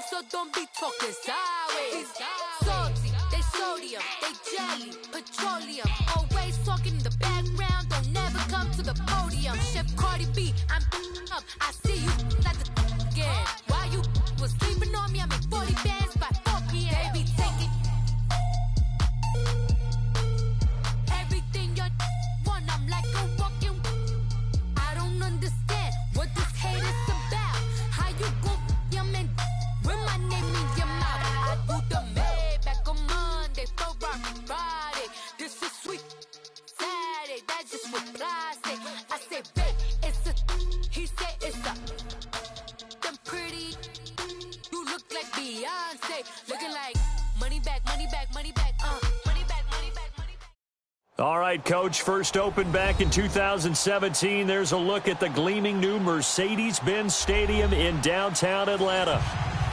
so don't be talking sideways. Salty, they sodium, they jelly, petroleum. Always talking in the background, don't never come to the podium. Chef Cardi B, I'm up. I see you like the again. While you was sleeping on me, I make 40 bands by 4 p.m. Baby, take it. Everything you want, I'm like a walking. I don't understand what this hate is about. How you go your man with my name in your mouth? I do the Maybach on Monday, Ferrari Friday. This is sweet Saturday, that's just what I say. I say, babe, it's a. He said it's a. Them pretty. You look like Beyonce, looking like money back, money back, money back, money back, money back, money back. All right, Coach, first opened back in 2017. There's a look at the gleaming new Mercedes-Benz Stadium in downtown Atlanta.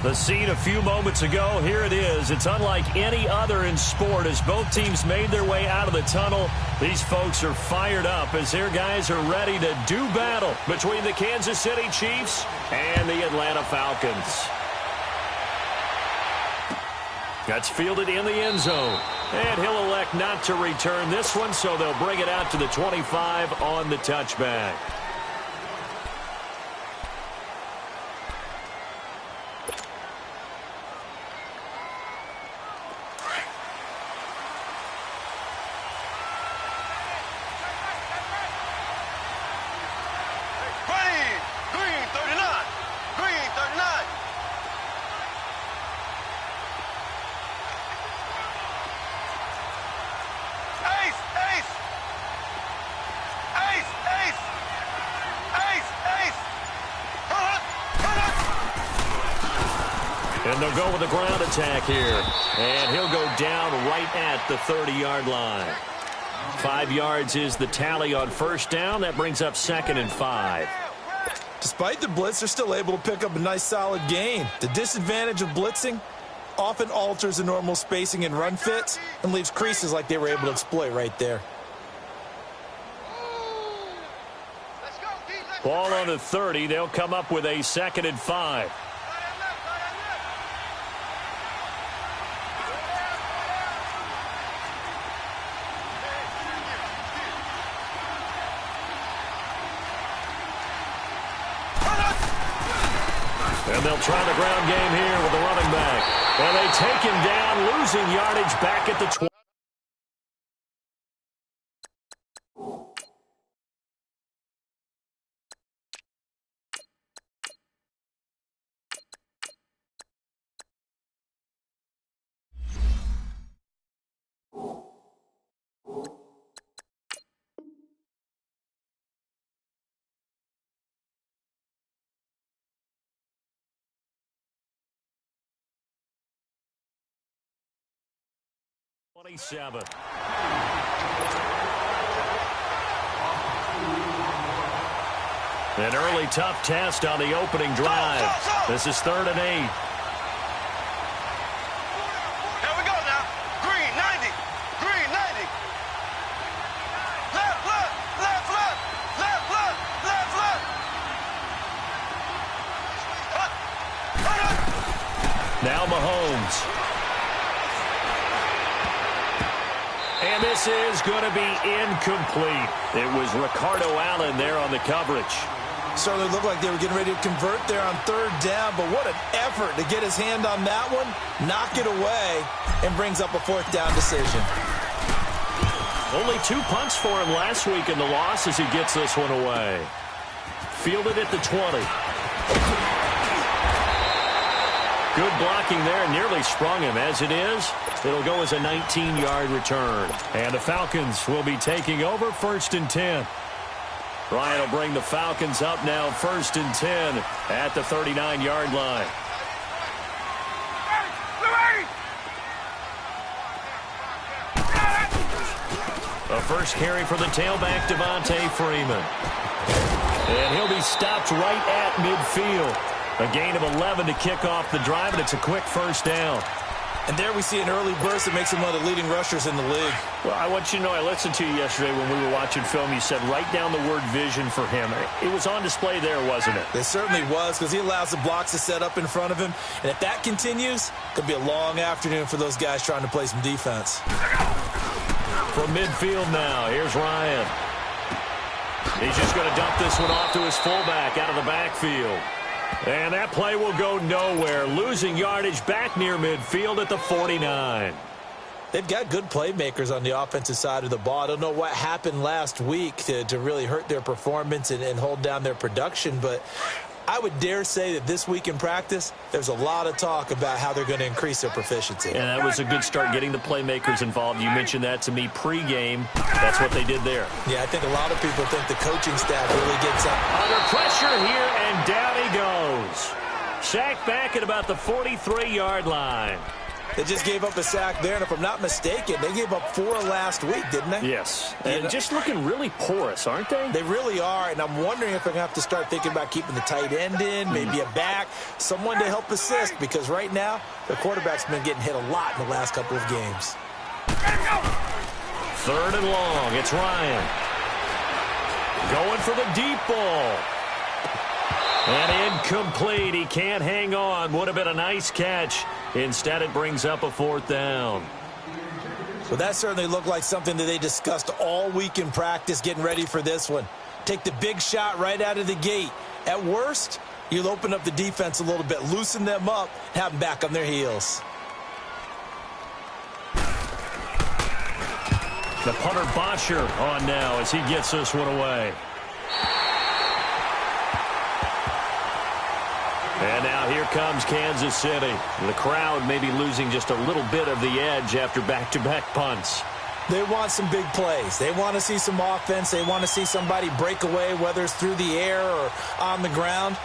The scene a few moments ago, here it is. It's unlike any other in sport as both teams made their way out of the tunnel. These folks are fired up as their guys are ready to do battle between the Kansas City Chiefs and the Atlanta Falcons. That's fielded in the end zone. And he'll elect not to return this one, so they'll bring it out to the 25 on the touchback. And they'll go with a ground attack here. And he'll go down right at the 30-yard line. 5 yards is the tally on first down. That brings up 2nd and 5. Despite the blitz, they're still able to pick up a nice solid gain. The disadvantage of blitzing often alters the normal spacing and run fits and leaves creases like they were able to exploit right there. Ball on the 30. They'll come up with a 2nd and 5. And they'll try the ground game here with the running back. And they take him down, losing yardage back at the 20. An early tough test on the opening drive. This is 3rd and 8. Here we go now. Green 90. Green 90. Left, left, left, left, left, left, left, left. Now Mahomes. And this is going to be incomplete. It was Ricardo Allen there on the coverage. Certainly looked like they were getting ready to convert there on 3rd down, but what an effort to get his hand on that one, knock it away, and brings up a 4th down decision. Only 2 punts for him last week in the loss as he gets this one away. Fielded at the 20. Good blocking there, nearly sprung him. As it is, it'll go as a 19-yard return. And the Falcons will be taking over 1st and 10. Ryan will bring the Falcons up now 1st and 10 at the 39-yard line. A first carry for the tailback, Devontae Freeman. And he'll be stopped right at midfield. A gain of 11 to kick off the drive, and it's a quick 1st down. And there we see an early burst that makes him one of the leading rushers in the league. Well, I want you to know, I listened to you yesterday when we were watching film. You said write down the word vision for him. It was on display there, wasn't it? It certainly was, because he allows the blocks to set up in front of him. And if that continues, it could be a long afternoon for those guys trying to play some defense. From midfield now, here's Ryan. He's just going to dump this one off to his fullback out of the backfield. And that play will go nowhere, losing yardage back near midfield at the 49. They've got good playmakers on the offensive side of the ball. I don't know what happened last week to really hurt their performance and hold down their production, but I would dare say that this week in practice, there's a lot of talk about how they're going to increase their proficiency. And that was a good start, getting the playmakers involved. You mentioned that to me pregame. That's what they did there. Yeah, I think a lot of people think the coaching staff really gets up. Under pressure here, and down he goes. Sacked back at about the 43-yard line. They just gave up a sack there, and if I'm not mistaken, they gave up 4 last week, didn't they? Yes, and just looking really porous, aren't they? They really are, and I'm wondering if they're going to have to start thinking about keeping the tight end in, maybe a back, someone to help assist, because right now, their quarterback's been getting hit a lot in the last couple of games. 3rd and long, it's Ryan. Going for the deep ball. And incomplete. He can't hang on. Would have been a nice catch. Instead, it brings up a 4th down. Well, that certainly looked like something that they discussed all week in practice, getting ready for this one. Take the big shot right out of the gate. At worst, you'll open up the defense a little bit, loosen them up, have them back on their heels. The punter Bosher on now as he gets this one away. And now here comes Kansas City. The crowd may be losing just a little bit of the edge after back-to-back punts. They want some big plays. They want to see some offense. They want to see somebody break away, whether it's through the air or on the ground.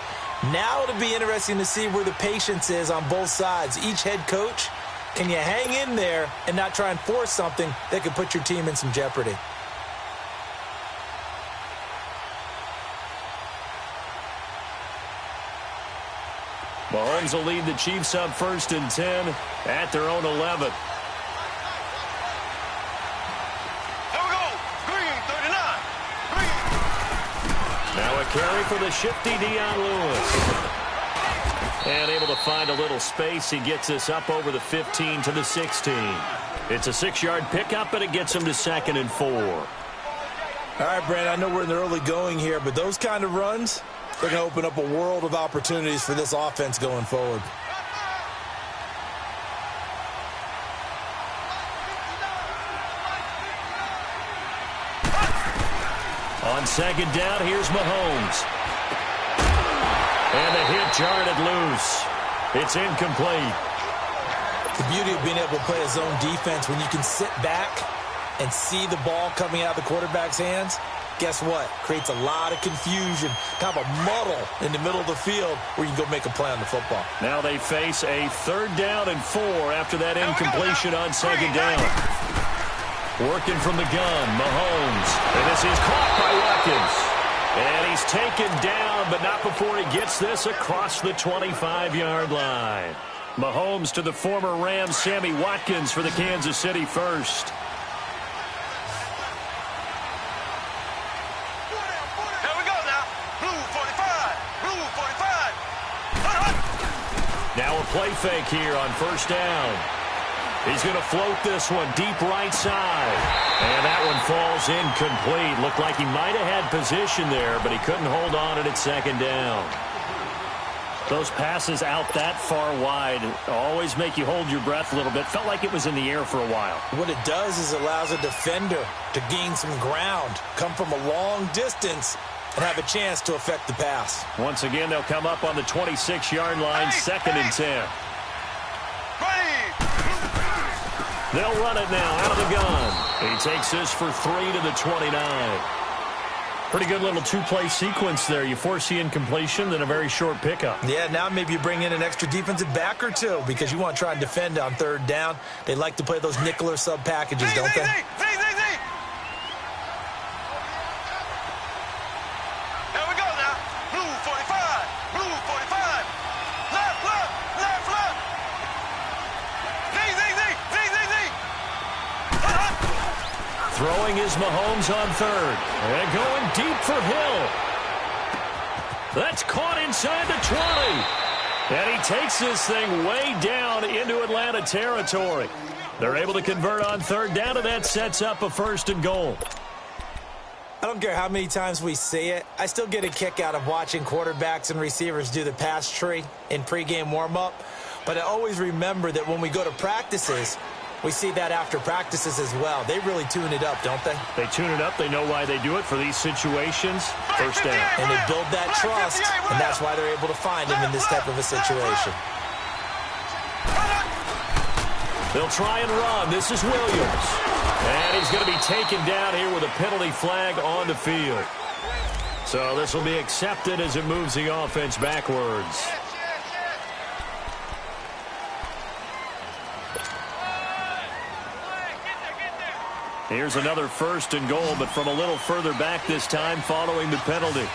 Now it'll be interesting to see where the patience is on both sides. Each head coach, can you hang in there and not try and force something that could put your team in some jeopardy? Mahomes will lead the Chiefs up 1st and 10 at their own 11. Here we go. Green, 39. Green. Now a carry for the shifty Dion Lewis. And able to find a little space. He gets this up over the 15 to the 16. It's a 6-yard pickup, but it gets him to 2nd and 4. All right, Brandon, I know we're in the early going here, but those kind of runs, they're going to open up a world of opportunities for this offense going forward. On 2nd down, here's Mahomes. And the hit jarred it loose. It's incomplete. The beauty of being able to play a zone defense when you can sit back and see the ball coming out of the quarterback's hands, guess what? Creates a lot of confusion, kind of a muddle in the middle of the field where you can go make a play on the football. Now they face a 3rd down and 4 after that incompletion on 2nd down. Working from the gun, Mahomes. And this is caught by Watkins. And he's taken down, but not before he gets this across the 25-yard line. Mahomes to the former Rams, Sammy Watkins for the Kansas City first. Here we go now. Blue 45. Blue 45. Now a play fake here on 1st down. He's going to float this one deep right side. And that one falls incomplete. Looked like he might have had position there, but he couldn't hold on it at 2nd down. Those passes out that far wide always make you hold your breath a little bit. Felt like it was in the air for a while. What it does is it allows a defender to gain some ground, come from a long distance, and have a chance to affect the pass. Once again, they'll come up on the 26-yard line, 2nd and 10. They'll run it now out of the gun. He takes this for 3 to the 29. Pretty good little 2-play sequence there. You force the incompletion, then a very short pickup. Yeah, now maybe you bring in an extra defensive back or two because you want to try and defend on 3rd down. They like to play those nickel or sub packages, don't they? Here we go now. Blue 45. Blue 45. Left. Throwing is Mahomes on third. And going deep for Hill. That's caught inside the 20. And he takes this thing way down into Atlanta territory. They're able to convert on third down, and that sets up a 1st and goal. I don't care how many times we see it. I still get a kick out of watching quarterbacks and receivers do the pass tree in pregame warm-up. But I always remember that when we go to practices, we see that after practices as well. They really tune it up, don't they? They tune it up. They know why they do it for these situations. 1st down. And they build that trust, and that's why they're able to find him in this type of a situation. They'll try and run. This is Williams. And he's going to be taken down here with a penalty flag on the field. So this will be accepted as it moves the offense backwards. Here's another 1st and goal, but from a little further back this time following the penalty.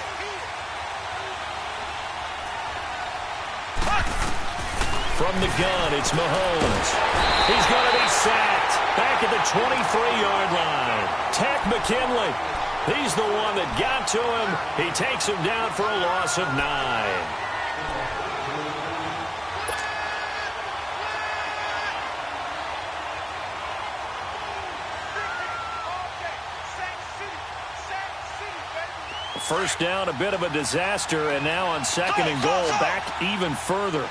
From the gun, it's Mahomes. He's going to be sacked back at the 23-yard line. Tech McKinley. He's the one that got to him. He takes him down for a loss of 9. First down, a bit of a disaster, and now on 2nd and goal, back even further.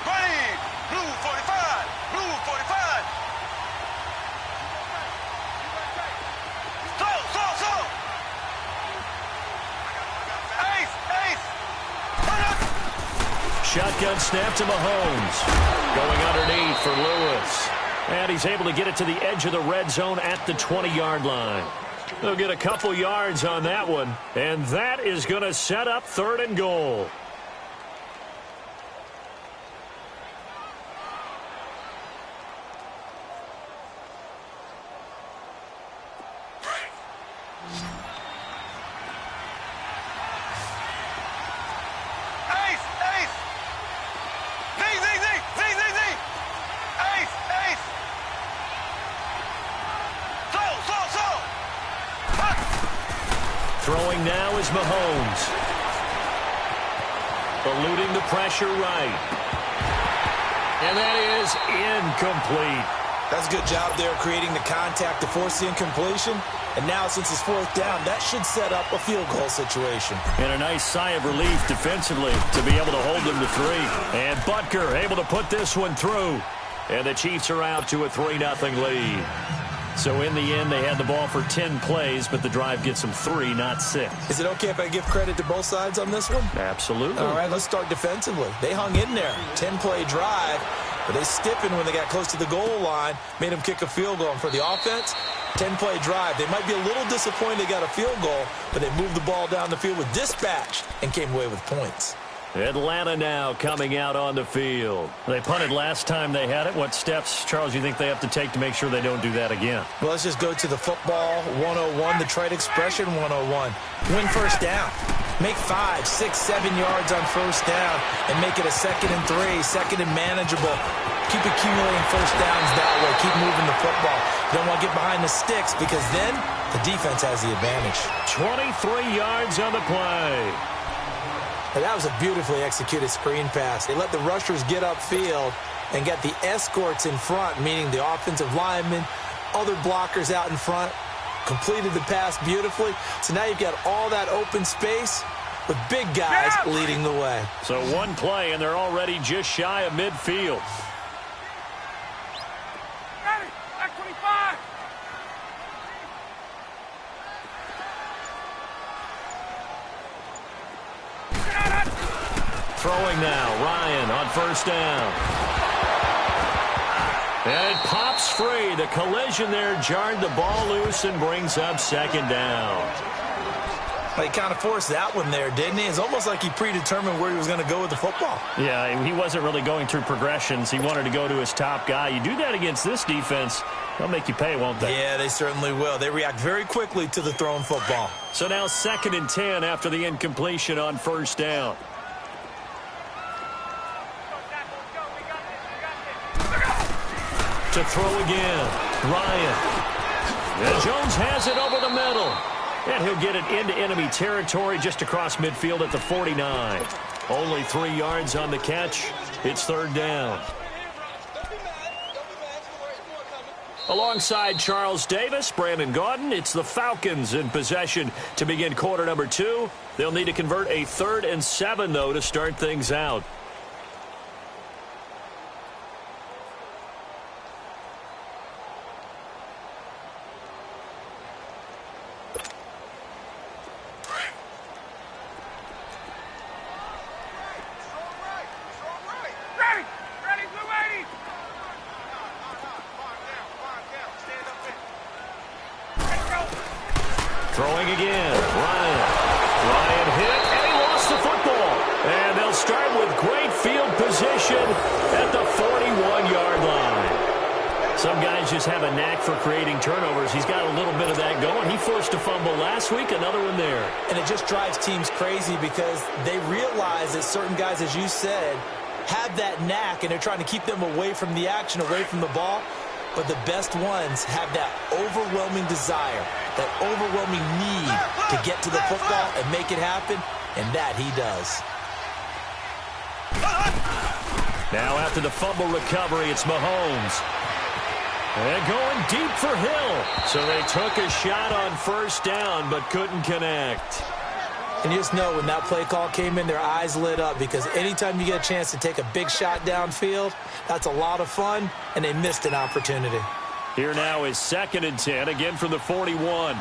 Green, blue 45, blue 45. Slow. Ace. Shotgun snap to Mahomes. Going underneath for Lewis. And he's able to get it to the edge of the red zone at the 20-yard line. They'll get a couple yards on that one, and that is going to set up 3rd and goal. Throwing now is Mahomes. Eluding the pressure right. And that is incomplete. That's a good job there creating the contact to force the incompletion. And now, since it's 4th down, that should set up a field goal situation. And a nice sigh of relief defensively to be able to hold them to 3. And Butker able to put this one through. And the Chiefs are out to a 3-0 lead. So in the end, they had the ball for 10 plays, but the drive gets them 3, not 6. Is it okay if I give credit to both sides on this one? Absolutely. All right, let's start defensively. They hung in there. 10-play drive, but they stiffened when they got close to the goal line, made them kick a field goal. And for the offense, 10-play drive. They might be a little disappointed they got a field goal, but they moved the ball down the field with dispatch and came away with points. Atlanta now coming out on the field. They punted last time they had it. What steps, Charles, you think they have to take to make sure they don't do that again? Well, let's just go to the football 101, the trade expression 101. Win 1st down. Make 5, 6, 7 yards on 1st down and make it a 2nd and 3, 2nd and manageable. Keep accumulating 1st downs that way. Keep moving the football. You don't want to get behind the sticks because then the defense has the advantage. 23 yards on the play. And that was a beautifully executed screen pass. They let the rushers get upfield and get the escorts in front, meaning the offensive linemen, other blockers out in front, completed the pass beautifully. So now you've got all that open space with big guys leading the way. So one play, and they're already just shy of midfield. Throwing now, Ryan on 1st down. And it pops free. The collision there jarred the ball loose and brings up 2nd down. Well, he kind of forced that one there, didn't he? It's almost like he predetermined where he was going to go with the football. Yeah, he wasn't really going through progressions. He wanted to go to his top guy. You do that against this defense, they'll make you pay, won't they? Yeah, they certainly will. They react very quickly to the thrown football. So now 2nd and 10 after the incompletion on 1st down. To throw again, Ryan. And Jones has it over the middle. And he'll get it into enemy territory just across midfield at the 49. Only 3 yards on the catch. It's third down. Alongside Charles Davis, Brandon Gaudin, it's the Falcons in possession to begin quarter number 2. They'll need to convert a 3rd and 7, though, to start things out. Throwing again, Ryan. Ryan hit, and he lost the football. And they'll start with great field position at the 41-yard line. Some guys just have a knack for creating turnovers. He's got a little bit of that going. He forced a fumble last week, another one there. And it just drives teams crazy because they realize that certain guys, as you said, have that knack, and they're trying to keep them away from the action, away from the ball. But the best ones have that overwhelming desire, that overwhelming need to get to the football and make it happen, and that he does. Now after the fumble recovery, it's Mahomes. And going deep for Hill. So they took a shot on first down but couldn't connect. And you just know when that play call came in, their eyes lit up because anytime you get a chance to take a big shot downfield, that's a lot of fun, and they missed an opportunity. Here now is 2nd and 10, again from the 41.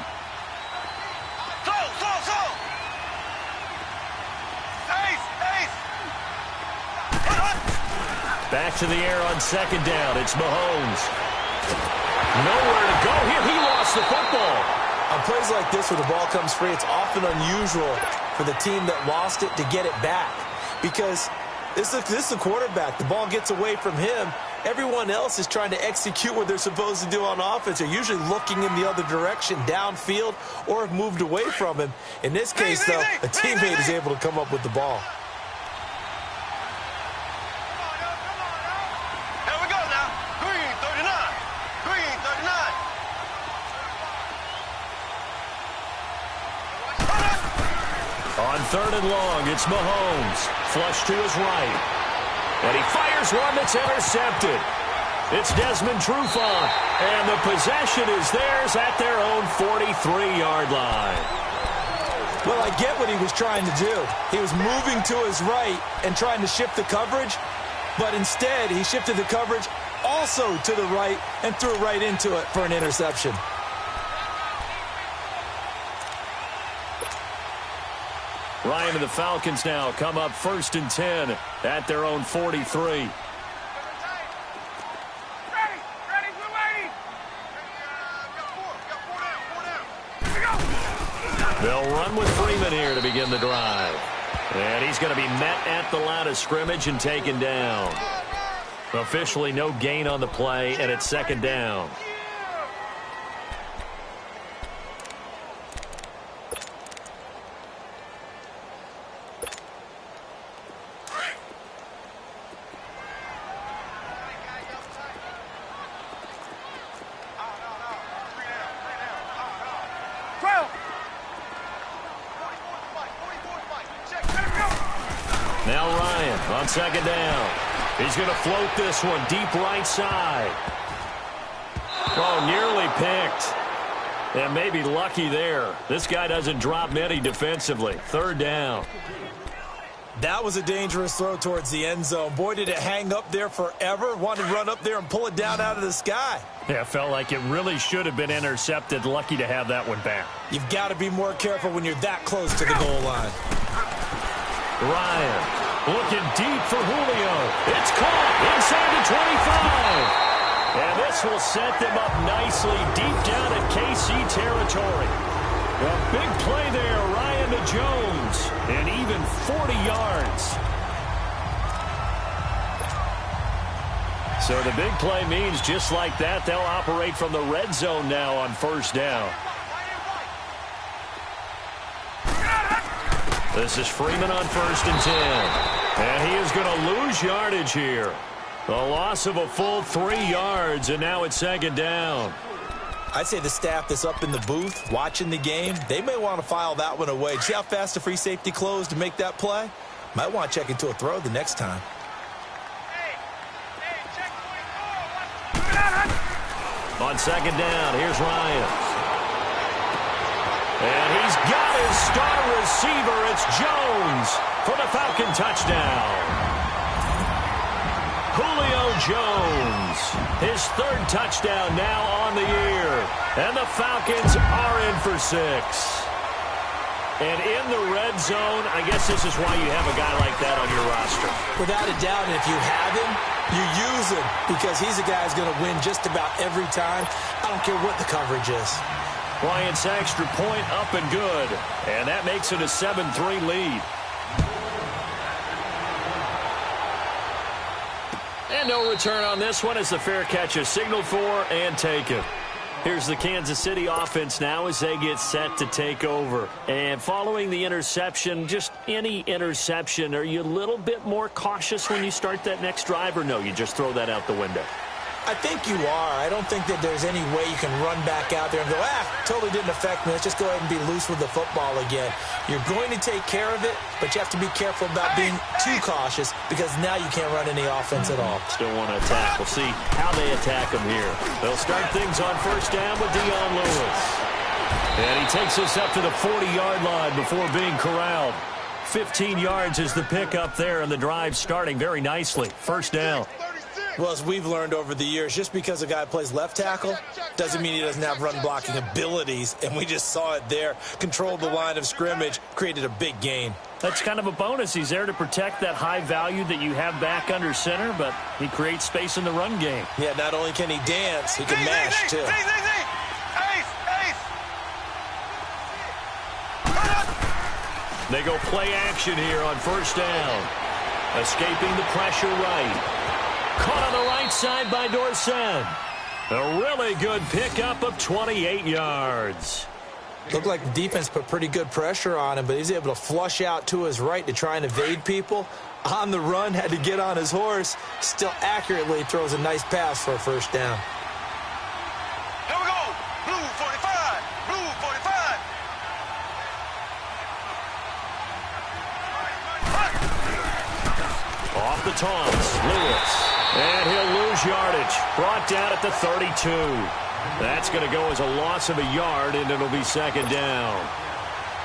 Back to the air on 2nd down. It's Mahomes. Nowhere to go here. He lost the football. On plays like this where the ball comes free, it's often unusual for the team that lost it to get it back because this is the quarterback. The ball gets away from him. Everyone else is trying to execute what they're supposed to do on offense. They're usually looking in the other direction, downfield, or have moved away from him. In this case, though, a teammate is able to come up with the ball. On 3rd and long, it's Mahomes. Flush to his right. And he fires one that's intercepted. It's Desmond Trufant. And the possession is theirs at their own 43-yard line. Well, I get what he was trying to do. He was moving to his right and trying to shift the coverage. But instead, he shifted the coverage also to the right and threw right into it for an interception. Ryan and the Falcons now come up 1st and 10 at their own 43. They'll run with Freeman here to begin the drive. And he's going to be met at the line of scrimmage and taken down. Officially no gain on the play, and it's 2nd down. Now Ryan on 2nd down. He's going to float this one deep right side. Oh, nearly picked. And maybe lucky there. This guy doesn't drop many defensively. 3rd down. That was a dangerous throw towards the end zone. Boy, did it hang up there forever. Wanted to run up there and pull it down out of the sky. Yeah, felt like it really should have been intercepted. Lucky to have that one back. You've got to be more careful when you're that close to the goal line. Ryan looking deep for Julio. It's caught inside the 25. And this will set them up nicely deep down at KC territory. A big play there, Ryan to Jones. And even 40 yards. So the big play means just like that, they'll operate from the red zone now on 1st down. This is Freeman on 1st and 10. And he is going to lose yardage here. A loss of a full 3 yards, and now it's 2nd down. I'd say the staff that's up in the booth watching the game, they may want to file that one away. See how fast the free safety closed to make that play? Might want to check into a throw the next time. On second down, here's Ryan. And he's got his star receiver. It's Jones for the Falcon touchdown. Julio Jones, his third touchdown now on the year. And the Falcons are in for 6. And in the red zone, I guess this is why you have a guy like that on your roster. Without a doubt, and if you have him, you use him because he's a guy who's going to win just about every time. I don't care what the coverage is. Bryant's extra point up and good. And that makes it a 7-3 lead. And no return on this one as the fair catch is signaled for and taken. Here's the Kansas City offense now as they get set to take over. And following the interception, just any interception, are you a little bit more cautious when you start that next drive, or no, you just throw that out the window? I think you are. I don't think that there's any way you can run back out there and go, totally didn't affect me. Let's just go ahead and be loose with the football again. You're going to take care of it, but you have to be careful about being too cautious because now you can't run any offense at all. Still want to attack. We'll see how they attack them here. They'll start things on first down with Dion Lewis. And he takes us up to the 40-yard line before being corralled. 15 yards is the pickup there, and the drive starting very nicely. First down. Well, as we've learned over the years, just because a guy plays left tackle doesn't mean he doesn't have run blocking abilities, and we just saw it there. Controlled the line of scrimmage, created a big gain. That's kind of a bonus. He's there to protect that high value that you have back under center, but he creates space in the run game. Yeah, not only can he dance, he can mash, too. They go play action here on first down. Escaping the pressure right. Caught on the right side by Dorsett. A really good pickup of 28 yards. Looked like the defense put pretty good pressure on him, but he's able to flush out to his right to try and evade people. On the run, had to get on his horse. Still accurately throws a nice pass for a first down. Here we go. Blue 45. Blue 45. Off the taunts, Lewis. And he'll lose yardage. Brought down at the 32. That's going to go as a loss of a yard, and it'll be second down.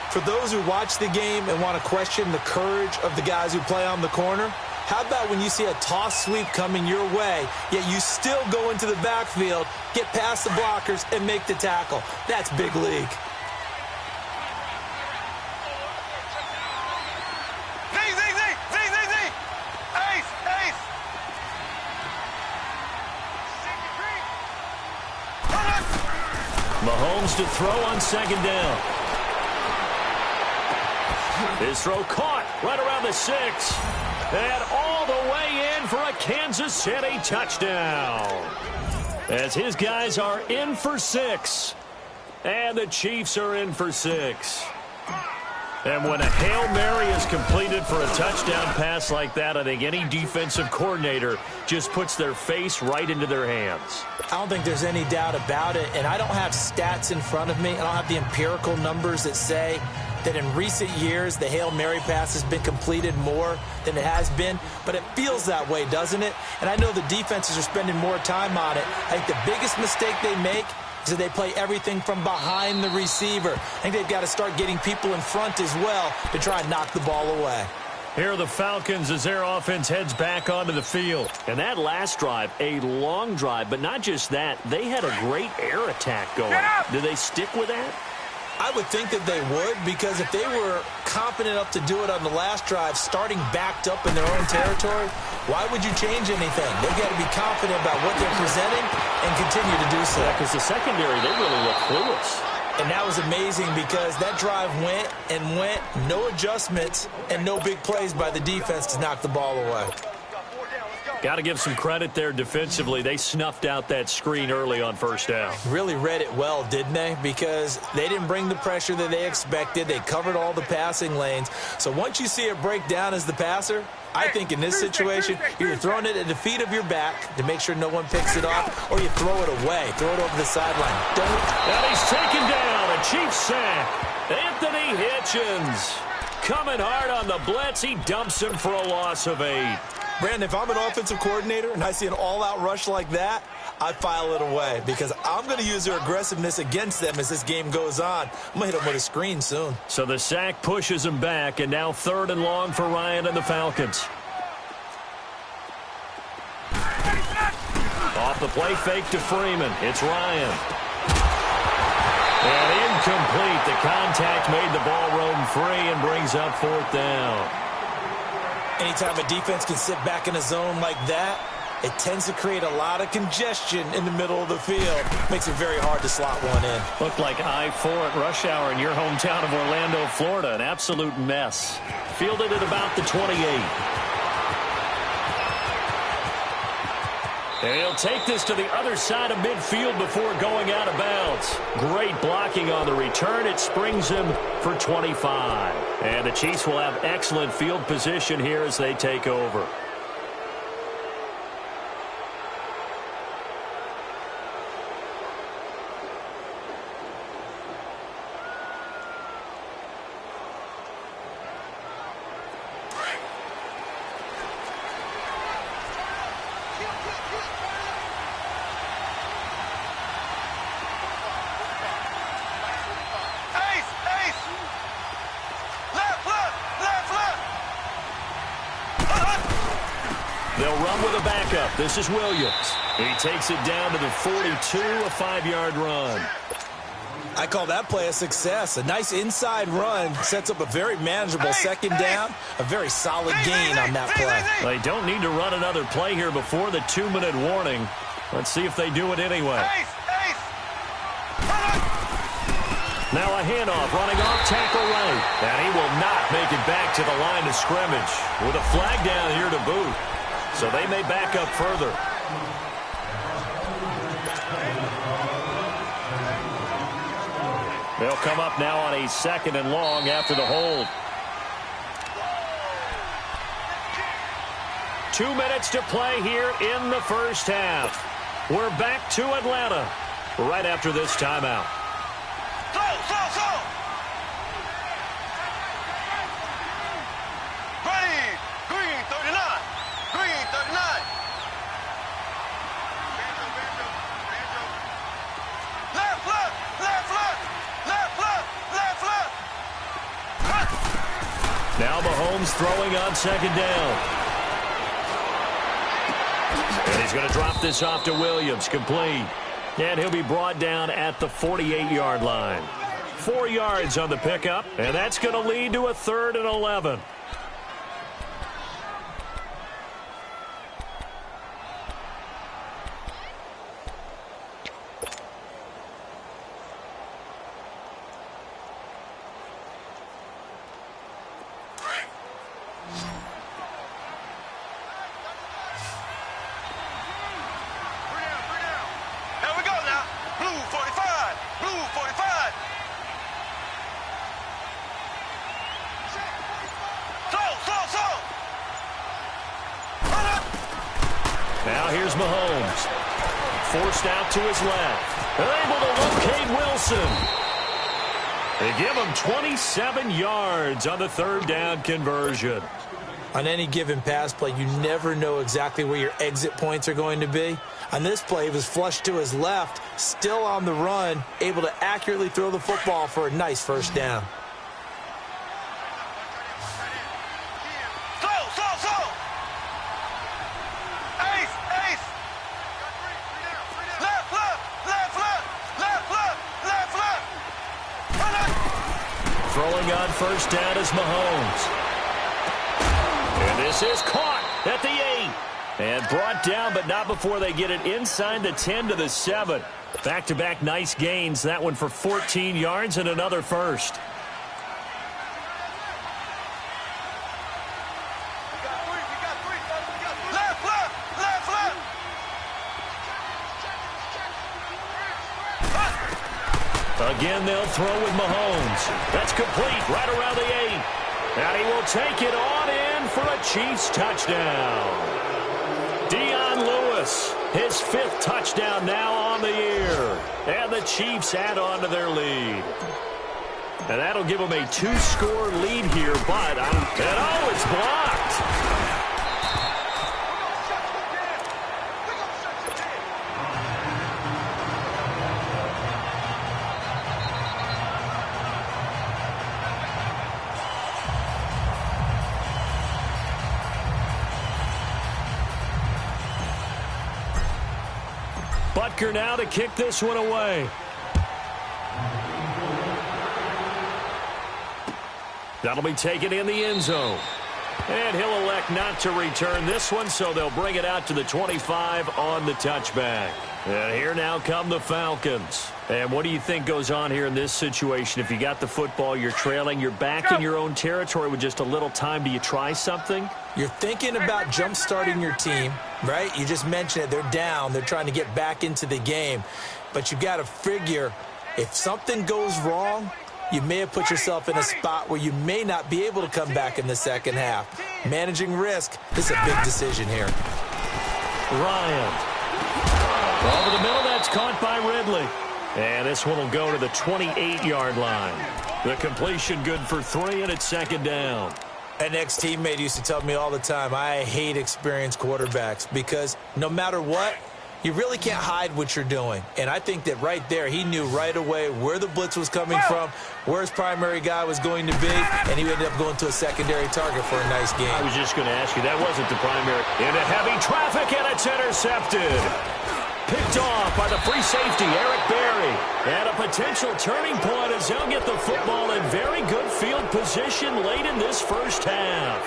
For those who watch the game and want to question the courage of the guys who play on the corner, how about when you see a toss sweep coming your way, yet you still go into the backfield, get past the blockers, and make the tackle? That's big league. Mahomes to throw on second down. His throw caught right around the 6. And all the way in for a Kansas City touchdown. As his guys are in for 6. And the Chiefs are in for 6. And when a Hail Mary is completed for a touchdown pass like that, I think any defensive coordinator just puts their face right into their hands. I don't think there's any doubt about it, and I don't have stats in front of me. I don't have the empirical numbers that say that in recent years the Hail Mary pass has been completed more than it has been, but it feels that way, doesn't it? And I know the defenses are spending more time on it. I think the biggest mistake they make is that they play everything from behind the receiver. I think they've got to start getting people in front as well to try and knock the ball away. Here are the Falcons as their offense heads back onto the field. And that last drive, a long drive, but not just that, they had a great air attack going. Do they stick with that? I would think that they would, because if they were confident enough to do it on the last drive, starting backed up in their own territory, why would you change anything? They've got to be confident about what they're presenting and continue to do so. Yeah, because the secondary, they really look clueless. And that was amazing because that drive went and went, no adjustments and no big plays by the defense to knock the ball away. Got to give some credit there defensively. They snuffed out that screen early on first down. Really read it well, didn't they? Because they didn't bring the pressure that they expected. They covered all the passing lanes. So once you see it break down as the passer, I think in this situation, you're throwing it at the feet of your back to make sure no one picks it off, or you throw it away. Throw it over the sideline. And he's taken down. A Chiefs sack. Anthony Hitchens coming hard on the blitz. He dumps him for a loss of 8. Brandon, if I'm an offensive coordinator and I see an all-out rush like that, I file it away because I'm going to use their aggressiveness against them as this game goes on. I'm going to hit them with a screen soon. So the sack pushes him back, and now 3rd and long for Ryan and the Falcons. Off the play fake to Freeman. It's Ryan. And incomplete. The contact made the ball roam free and brings up 4th down. Anytime a defense can sit back in a zone like that, it tends to create a lot of congestion in the middle of the field. Makes it very hard to slot one in. Looked like I-4 at rush hour in your hometown of Orlando, Florida. An absolute mess. Fielded at about the 28. And he'll take this to the other side of midfield before going out of bounds. Great blocking on the return. It springs him for 25. And the Chiefs will have excellent field position here as they take over. They'll run with a backup. This is Williams. He takes it down to the 42, a 5-yard run. I call that play a success. A nice inside run sets up a very manageable 2nd down. A very solid gain on that play. They don't need to run another play here before the 2-minute warning. Let's see if they do it anyway. Now a handoff running off tackle right. And he will not make it back to the line of scrimmage with a flag down here to boot. So they may back up further. They'll come up now on a 2nd and long after the hold. 2 minutes to play here in the first half. We're back to Atlanta right after this timeout. Now Mahomes throwing on 2nd down. And he's going to drop this off to Williams, complete. And he'll be brought down at the 48-yard line. 4 yards on the pickup, and that's going to lead to a 3rd and 11. Now here's Mahomes. Forced out to his left. Able to locate Wilson. They give him 27 yards on the 3rd down conversion. On any given pass play, you never know exactly where your exit points are going to be. On this play, he was flushed to his left, still on the run, able to accurately throw the football for a nice 1st down. Throwing on 1st down is Mahomes. And this is caught at the 8. And brought down, but not before they get it inside the 10 to the 7. Back-to-back nice gains. That one for 14 yards and another 1st. Left, Again, they'll throw with Mahomes. That's complete right around the 8. And he will take it on in for a Chiefs touchdown. Dion Lewis, his 5th touchdown now on the year. And the Chiefs add on to their lead. And that'll give them a 2-score lead here, but it's blocked. Butker now to kick this one away. That'll be taken in the end zone. And he'll elect not to return this one, so they'll bring it out to the 25 on the touchback. And here now come the Falcons. And what do you think goes on here in this situation? If you got the football, you're trailing, you're back in your own territory with just a little time. Do you try something? You're thinking about jump-starting your team, right? You just mentioned it. They're down. They're trying to get back into the game. But you've got to figure if something goes wrong, you may have put yourself in a spot where you may not be able to come back in the second half. Managing risk is a big decision here. Ryan. Over the middle, that's caught by Ridley. And this one will go to the 28-yard line. The completion good for 3, and it's second down. An ex-teammate used to tell me all the time, I hate experienced quarterbacks because no matter what, you really can't hide what you're doing. And I think that right there, he knew right away where the blitz was coming from, where his primary guy was going to be, and he ended up going to a secondary target for a nice game. I was just going to ask you, that wasn't the primary. Into heavy traffic, and it's intercepted. Picked off by the free safety, Eric Berry. And a potential turning point as they'll get the football in very good field position late in this first half.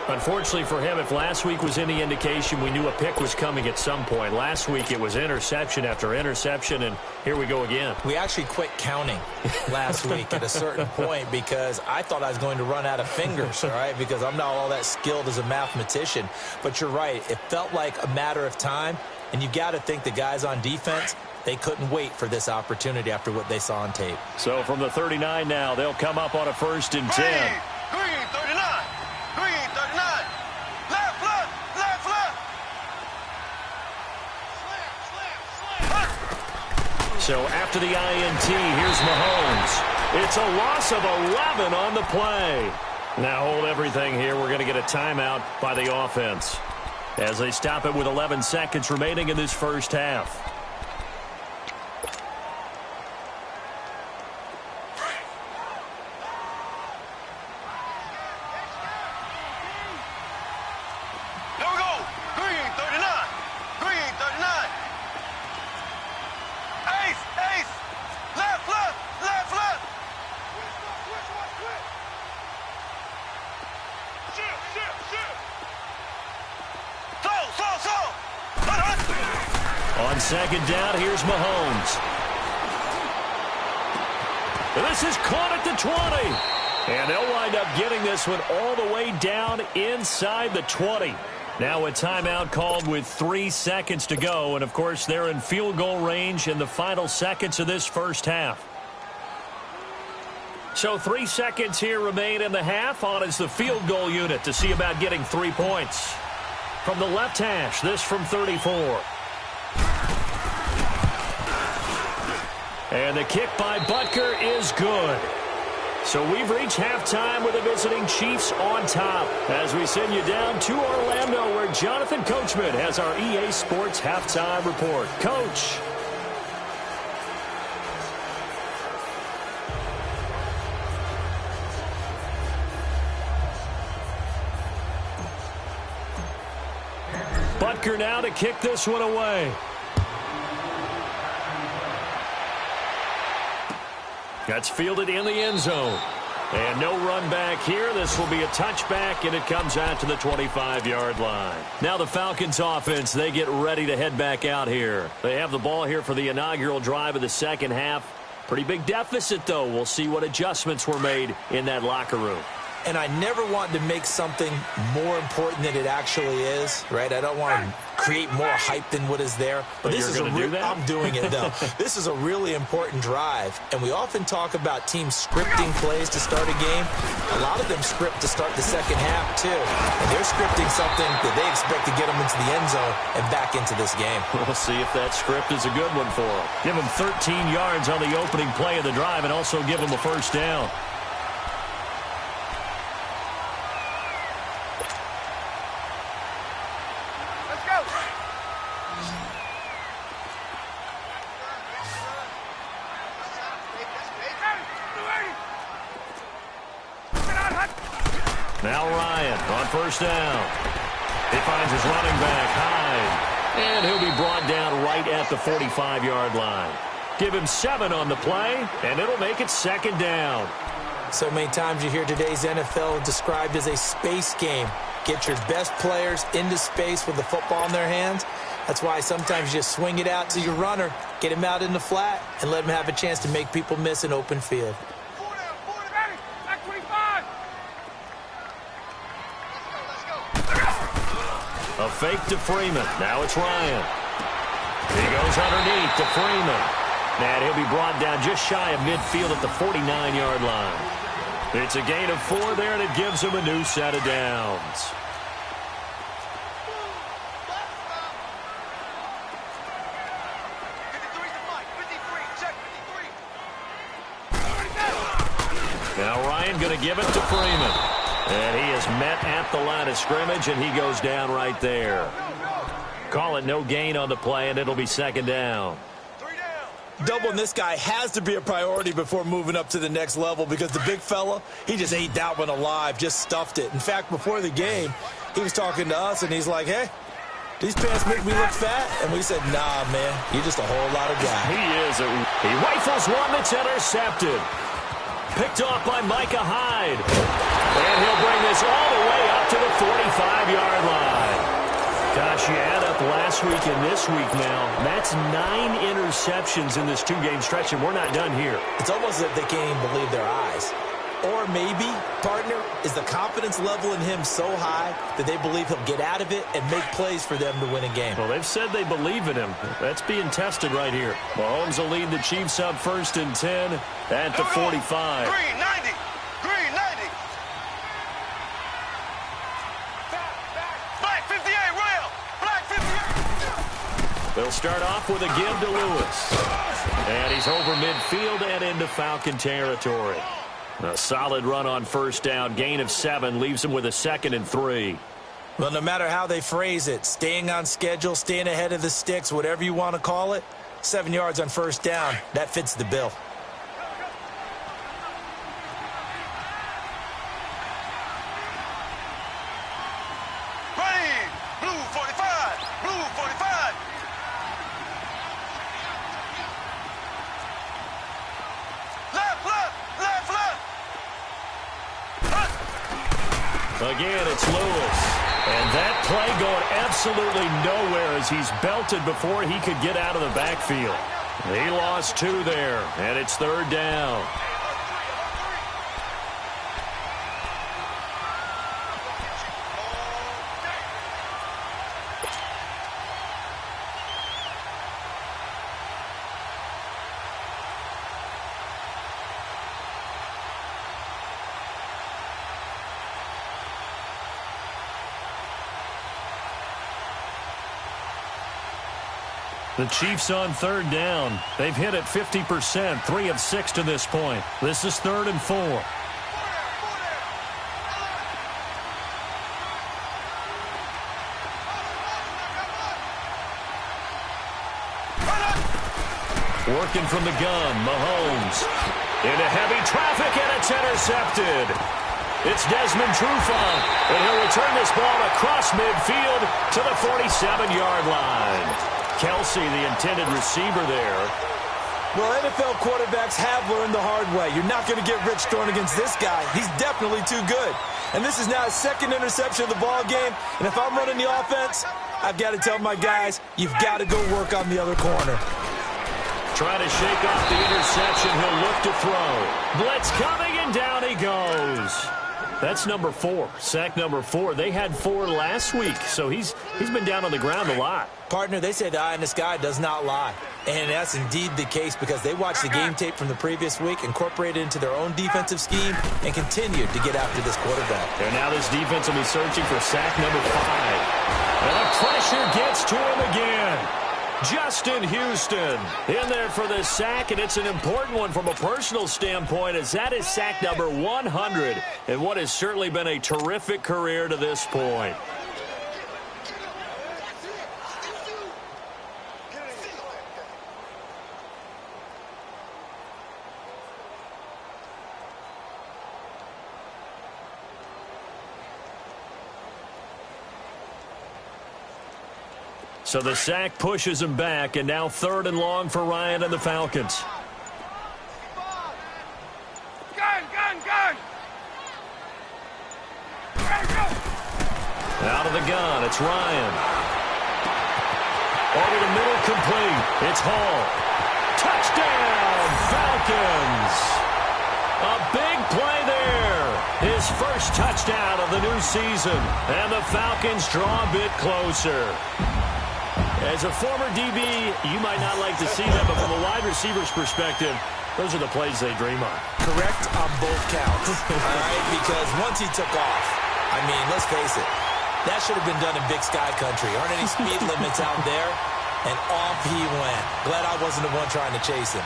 Unfortunately for him, if last week was any indication, we knew a pick was coming at some point. Last week it was interception after interception, and here we go again. We actually quit counting last week at a certain point because I thought I was going to run out of fingers, all right, because I'm not all that skilled as a mathematician. But you're right. It felt like a matter of time, and you got to think the guys on defense, they couldn't wait for this opportunity after what they saw on tape. So from the 39 now, they'll come up on a 1st and 10. Green 39. Green 39. Left, left, left, left. Slam. So after the INT, here's Mahomes. It's a loss of 11 on the play. Now hold everything here. We're going to get a timeout by the offense as they stop it with 11 seconds remaining in this first half. Here we go. Green 39. Green 39. Ace, ace. Left, left, left, left. Which one, quick. Shift. Slow. On second down, here's Mahomes. This is caught at the 20. And they'll wind up getting this one all the way down inside the 20. Now a timeout called with 3 seconds to go. And, of course, they're in field goal range in the final seconds of this first half. So 3 seconds here remain in the half. On is the field goal unit to see about getting 3 points. From the left hash, this from 34. And the kick by Butker is good. So we've reached halftime with the visiting Chiefs on top as we send you down to Orlando where Jonathan Coachman has our EA Sports halftime report. Coach. Butker now to kick this one away. That's fielded in the end zone. And no run back here. This will be a touchback, and it comes out to the 25-yard line. Now the Falcons offense, they get ready to head back out here. They have the ball here for the inaugural drive of the second half. Pretty big deficit, though. We'll see what adjustments were made in that locker room. and I never want to make something more important than it actually is, right? I don't want to create more hype than what is there. But this is going to do that? I'm doing it, though. This is a really important drive, and we often talk about teams scripting plays to start a game. A lot of them script to start the second half, too. And they're scripting something that they expect to get them into the end zone and back into this game. We'll see if that script is a good one for them. Give them 13 yards on the opening play of the drive and also give them a first down. Now Ryan on first down. He finds his running back, Hyde. And he'll be brought down right at the 45-yard line. Give him 7 on the play, and it'll make it second down. So many times you hear today's NFL described as a space game. Get your best players into space with the football in their hands. That's why sometimes you just swing it out to your runner, get him out in the flat, and let him have a chance to make people miss an open field. A fake to Freeman. Now it's Ryan. He goes underneath to Freeman. And he'll be brought down just shy of midfield at the 49-yard line. It's a gain of 4 there, and it gives him a new set of downs. Now Ryan going to give it to Freeman. And he is met at the line of scrimmage, and he goes down right there. Call it no gain on the play, and it'll be second down. Doubling this guy has to be a priority before moving up to the next level because the big fella, he just ate that one alive, just stuffed it. In fact, before the game, he was talking to us, and he's like, hey, these pants make me look fat? And we said, nah, man, you're just a whole lot of guy. He is. He rifles one that's intercepted. Picked off by Micah Hyde. And he'll bring this all the way up to the 45-yard line. Gosh, you add up last week and this week now. That's 9 interceptions in this 2-game stretch, and we're not done here. It's almost as if they can't even believe their eyes. Or maybe, partner, is the confidence level in him so high that they believe he'll get out of it and make plays for them to win a game. Well, they've said they believe in him. That's being tested right here. Mahomes will lead the Chiefs up 1st and 10 at the 45. Green 90. Green 90. Black 58, rail. Black 58. They'll start off with a give to Lewis. And he's over midfield and into Falcon territory. A solid run on first down. Gain of 7 leaves him with a 2nd and 3. Well, no matter how they phrase it, staying on schedule, staying ahead of the sticks, whatever you want to call it, 7 yards on first down, that fits the bill. Ready. Blue 45. Blue 45. Left, left, left, left. Again, it's Lewis. And that play going absolutely nowhere as he's belted before he could get out of the backfield. He lost 2 there, and it's 3rd down. The Chiefs on 3rd down. They've hit it 50%, 3 of 6 to this point. This is 3rd and 4. Working from the gun, Mahomes. Into heavy traffic, and it's intercepted. It's Desmond Trufant, and he'll return this ball across midfield to the 47-yard line. Kelsey, the intended receiver there. Well, NFL quarterbacks have learned the hard way. You're not going to get rich throwing against this guy. He's definitely too good. And this is now his 2nd interception of the ball game. And if I'm running the offense, I've got to tell my guys, you've got to go work on the other corner. Trying to shake off the interception. He'll look to throw. Blitz coming, and down he goes. That's number 4, sack number 4. They had 4 last week, so he's been down on the ground a lot. Partner, they say the eye in the sky does not lie. And that's indeed the case because they watched the game tape from the previous week, incorporated it into their own defensive scheme, and continued to get after this quarterback. And now this defense will be searching for sack number 5. And the pressure gets to him again. Justin Houston in there for the sack, and it's an important one from a personal standpoint as that is sack number 100 and what has certainly been a terrific career to this point. So the sack pushes him back, and now 3rd and long for Ryan and the Falcons. Gun! Out of the gun, it's Ryan. Over the middle, complete. It's Hall. Touchdown, Falcons! A big play there. His first touchdown of the new season, and the Falcons draw a bit closer. As a former DB, you might not like to see that, but from a wide receiver's perspective, those are the plays they dream of. Correct on both counts. All right, because once he took off, I mean, let's face it, that should have been done in Big Sky Country. Aren't any speed limits out there? And off he went. Glad I wasn't the one trying to chase him.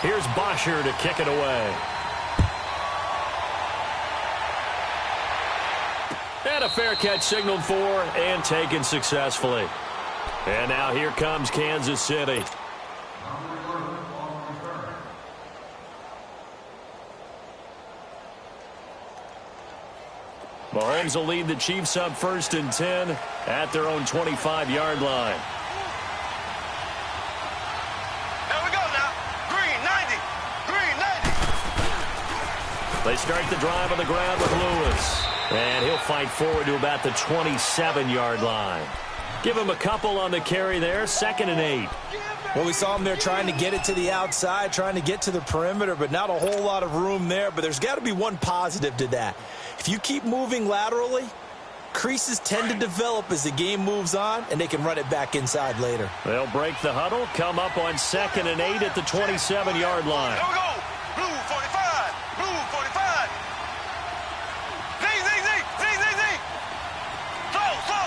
Here's Bosher to kick it away. And a fair catch signaled for and taken successfully. And now here comes Kansas City. Mahomes will lead the Chiefs up 1st and 10 at their own 25-yard line. Here we go now. Green 90. Green 90. They start the drive on the ground with Lewis. And he'll fight forward to about the 27-yard line. Give him a couple on the carry there. 2nd and 8. Well, we saw him there trying to get it to the outside, trying to get to the perimeter, but not a whole lot of room there. But there's got to be one positive to that. If you keep moving laterally, creases tend to develop as the game moves on, and they can run it back inside later. They'll break the huddle, come up on 2nd and 8 at the 27-yard line. Here we go. Blue 45. Blue 45.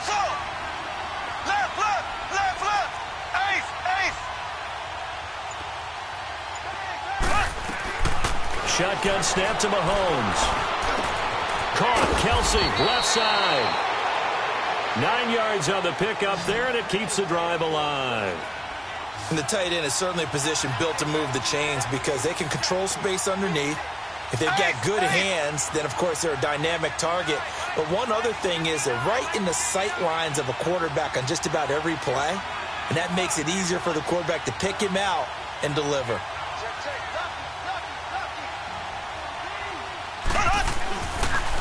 Slow. Left. Ace. Shotgun snap to Mahomes. Caught, Kelsey, left side. 9 yards on the pickup there, and it keeps the drive alive. And the tight end is certainly a position built to move the chains because they can control space underneath. If they've got good hands, then, of course, they're a dynamic target. But one other thing is they're right in the sight lines of a quarterback on just about every play, and that makes it easier for the quarterback to pick him out and deliver.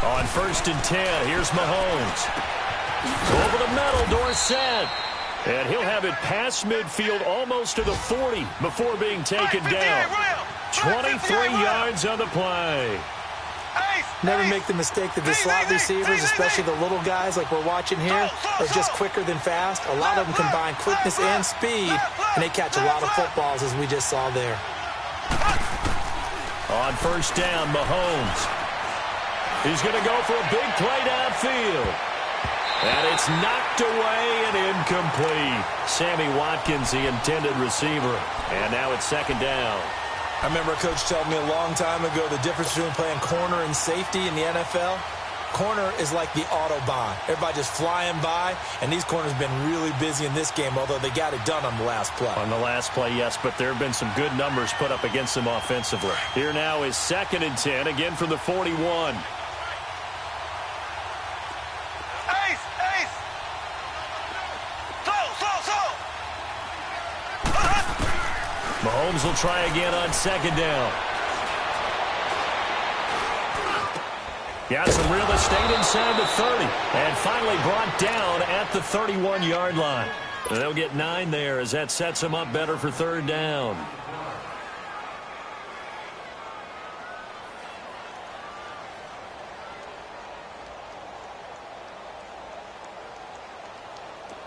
On 1st and 10, here's Mahomes. Over the middle, Dorsett. And he'll have it past midfield almost to the 40 before being taken down. 23 yards on the play. Never make the mistake that the slot receivers, especially the little guys like we're watching here, are just quicker than fast. A lot of them combine quickness and speed, and they catch a lot of footballs, as we just saw there. On 1st down, Mahomes. He's going to go for a big play downfield. And it's knocked away and incomplete. Sammy Watkins, the intended receiver. And now it's 2nd down. I remember a coach telling me a long time ago the difference between playing corner and safety in the NFL. Corner is like the Autobahn. Everybody just flying by, and these corners have been really busy in this game, although they got it done on the last play. On the last play, yes, but there have been some good numbers put up against them offensively. Here now is 2nd and 10, again from the 41. Mahomes will try again on 2nd down. Got some real estate inside the 30. And finally brought down at the 31-yard line. And they'll get 9 there as that sets them up better for 3rd down.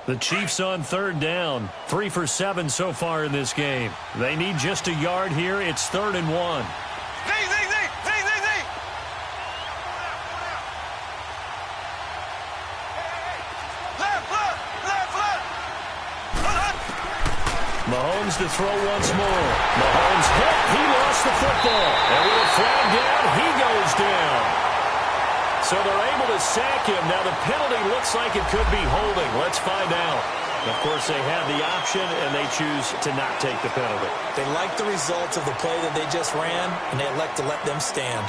The Chiefs on third down. 3 for 7 so far in this game. They need just a yard here. It's 3rd and 1. Mahomes to throw once more. Mahomes hit. He lost the football. And with a flag down, he goes down. So they're able to sack him. Now the penalty looks like it could be holding. Let's find out. Of course, they have the option, and they choose to not take the penalty. They like the results of the play that they just ran, and they elect to let them stand.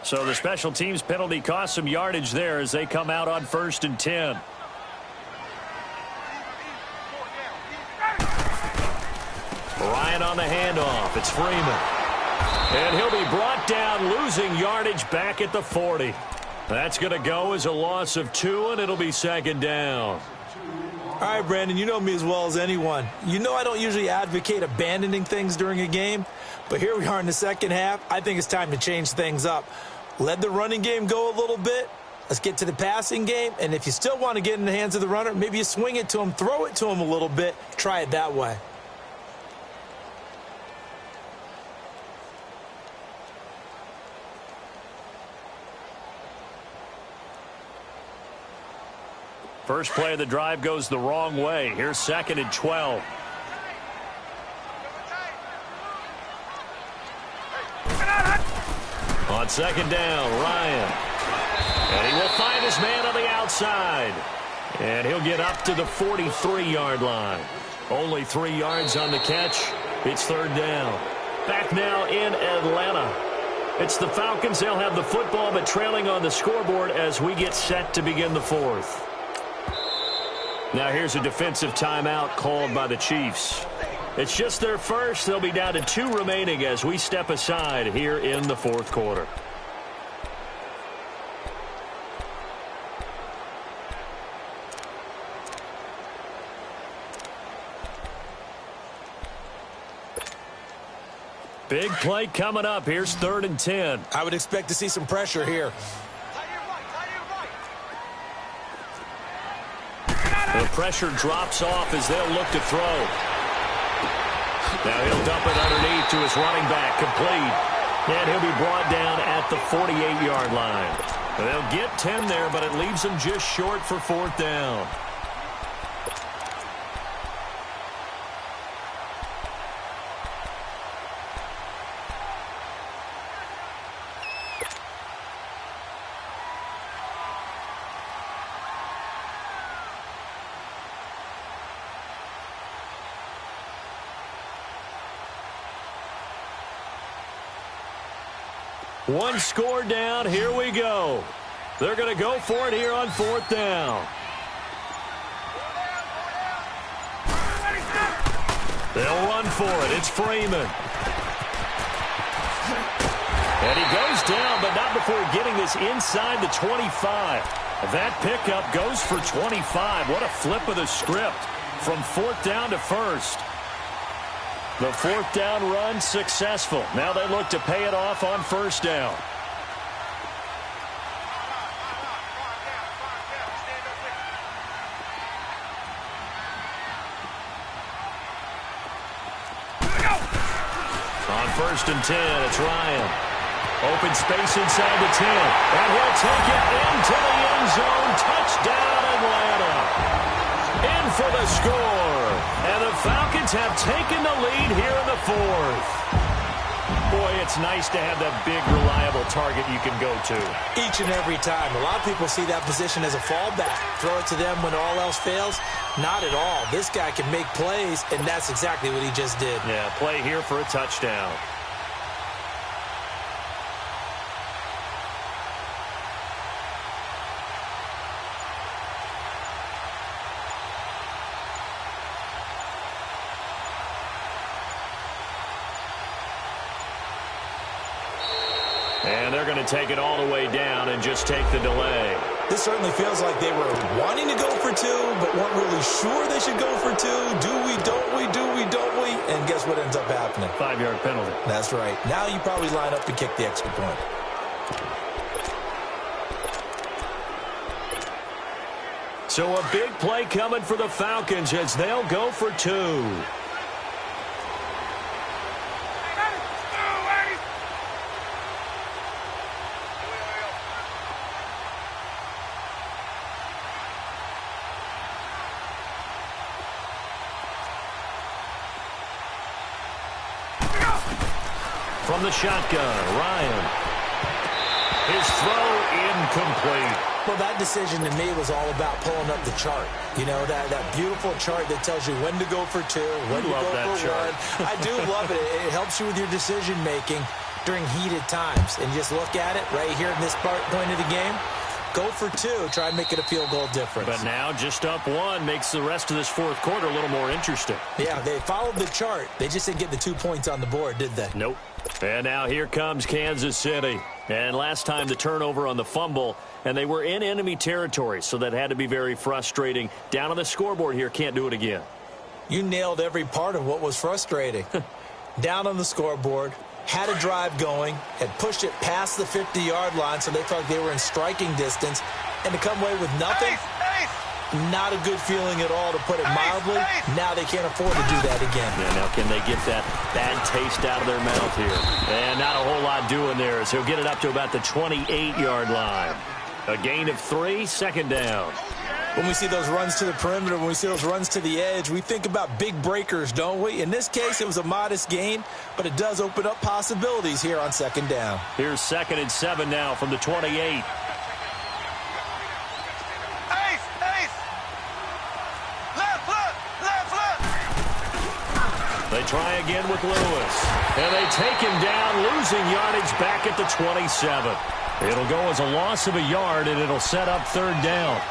So the special teams penalty cost some yardage there as they come out on 1st and 10. Ryan on the handoff. It's Freeman. And he'll be brought down, losing yardage back at the 40. That's going to go as a loss of 2, and it'll be 2nd down. All right, Brandon, you know me as well as anyone. You know I don't usually advocate abandoning things during a game, but here we are in the second half. I think it's time to change things up. Let the running game go a little bit. Let's get to the passing game, and if you still want to get in the hands of the runner, maybe you swing it to him, throw it to him a little bit, try it that way. First play of the drive goes the wrong way. Here's 2nd and 12. On 2nd down, Ryan. And he will find his man on the outside. And he'll get up to the 43-yard line. Only 3 yards on the catch. It's 3rd down. Back now in Atlanta. It's the Falcons. They'll have the football, but trailing on the scoreboard as we get set to begin the 4th. Now here's a defensive timeout called by the Chiefs. It's just their first. They'll be down to 2 remaining as we step aside here in the 4th quarter. Big play coming up. Here's 3rd and 10. I would expect to see some pressure here. The pressure drops off as they'll look to throw. Now he'll dump it underneath to his running back, complete. And he'll be brought down at the 48-yard line. They'll get 10 there, but it leaves them just short for 4th down. One score down. Here we go. They're going to go for it here on 4th down. They'll run for it. It's Freeman. And he goes down, but not before getting this inside the 25. That pickup goes for 25. What a flip of the script from 4th down to 1st. The 4th down run successful. Now they look to pay it off on 1st down. On 1st and 10, it's Ryan. Open space inside the 10. And he'll take it into the end zone. Touchdown, Atlanta. In for the score. And the Falcons have taken the lead here in the 4th. Boy, it's nice to have that big, reliable target you can go to. Each and every time. A lot of people see that position as a fallback. Throw it to them when all else fails. Not at all. This guy can make plays, and that's exactly what he just did. Yeah, play here for a touchdown. And they're going to take it all the way down and just take the delay. This certainly feels like they were wanting to go for two, but weren't really sure they should go for two. Do we, don't we, do we, don't we? And guess what ends up happening? 5-yard penalty. That's right. Now you probably line up and kick the extra point. So a big play coming for the Falcons as they'll go for two. From the shotgun, Ryan. His throw incomplete. Well, that decision to me was all about pulling up the chart. You know, that beautiful chart that tells you when to go for two, when to go for one. I do love it. It helps you with your decision-making during heated times. And just look at it right here in this point of the game. Go for two. Try and make it a field goal difference. But now just up one makes the rest of this fourth quarter a little more interesting. Yeah, they followed the chart. They just didn't get the 2 points on the board, did they? Nope. And now here comes Kansas City. And last time the turnover on the fumble, and they were in enemy territory, so that had to be very frustrating. Down on the scoreboard here, can't do it again. You nailed every part of what was frustrating. Down on the scoreboard, had a drive going, had pushed it past the 50-yard line, so they felt like they were in striking distance, and to come away with nothing, not a good feeling at all, to put it mildly. Now they can't afford to do that again. Yeah, now can they get that bad taste out of their mouth here? And not a whole lot doing there, so he'll get it up to about the 28-yard line. A gain of 3, second down. When we see those runs to the perimeter, when we see those runs to the edge, we think about big breakers, don't we? In this case, it was a modest gain, but it does open up possibilities here on second down. Here's 2nd and 7 now from the 28. They try again with Lewis. And they take him down, losing yardage back at the 27. It'll go as a loss of a yard, and it'll set up third down.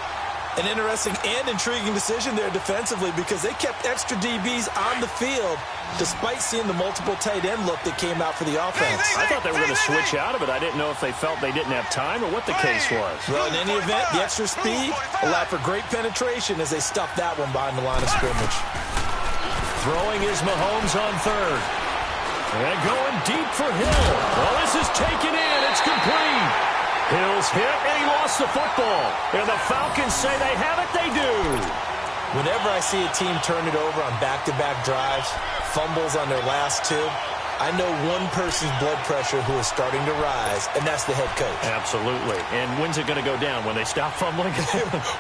An interesting and intriguing decision there defensively, because they kept extra DBs on the field despite seeing the multiple tight end look that came out for the offense. I thought they were going to switch out of it. I didn't know if they felt they didn't have time or what the case was. Well, in any event, the extra speed allowed for great penetration as they stuffed that one behind the line of scrimmage. Throwing is Mahomes on third. And going deep for Hill. Well, this is taken in. It's complete. Hill's hit, and he lost the football. And the Falcons say they have it. They do. Whenever I see a team turn it over on back-to-back drives, fumbles on their last two, I know one person's blood pressure who is starting to rise, and that's the head coach. Absolutely. And when's it going to go down? When they stop fumbling?